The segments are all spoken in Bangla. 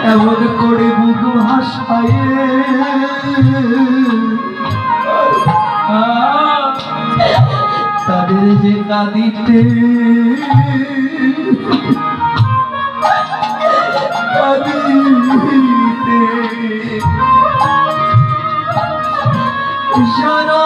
এমন করে বুক ভাসায় তাদের যে কাঁদিতে কাঁদিতে সারা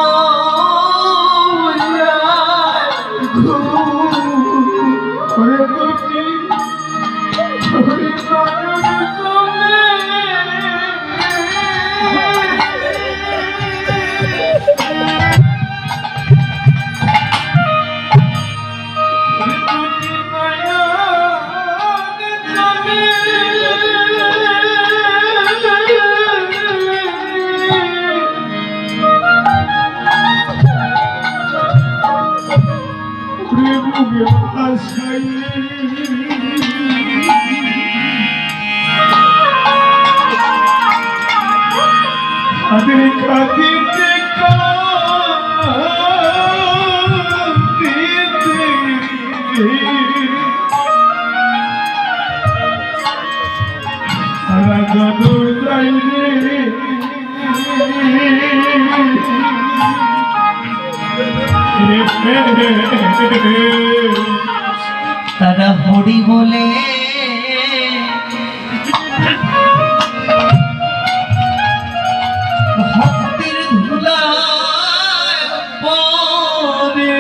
তারা হরি বলে ভক্তির ধুলায় পরে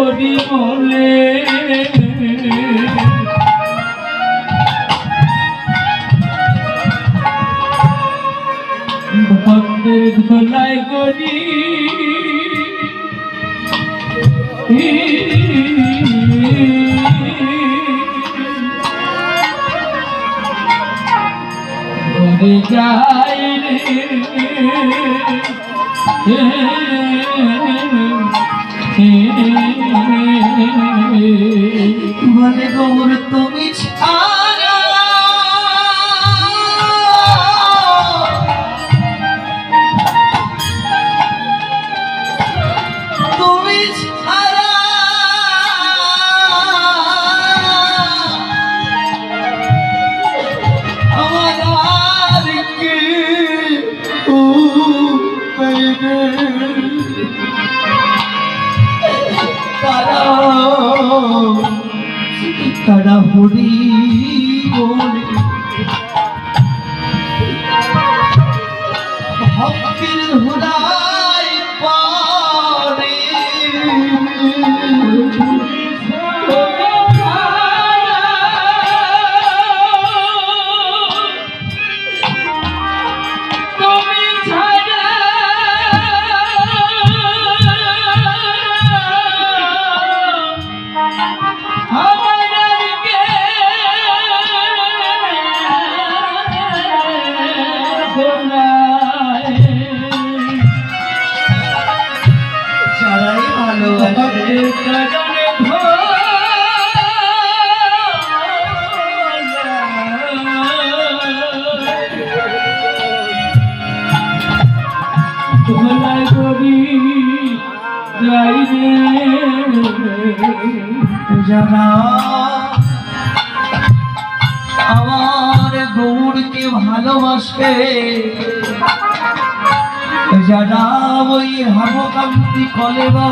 হরি হরি বলে ভক্তের ধোলাই করি ঘরে যাই বলে গৌর তুমি ছাড়া তুমি ছাড়া আমার আর কে তারা হরি বলে ভক্তির ধুলাই পরে যারা আমার গৌরকে ভালোবাসে, যারা ওই হাবকান্তি কলেবা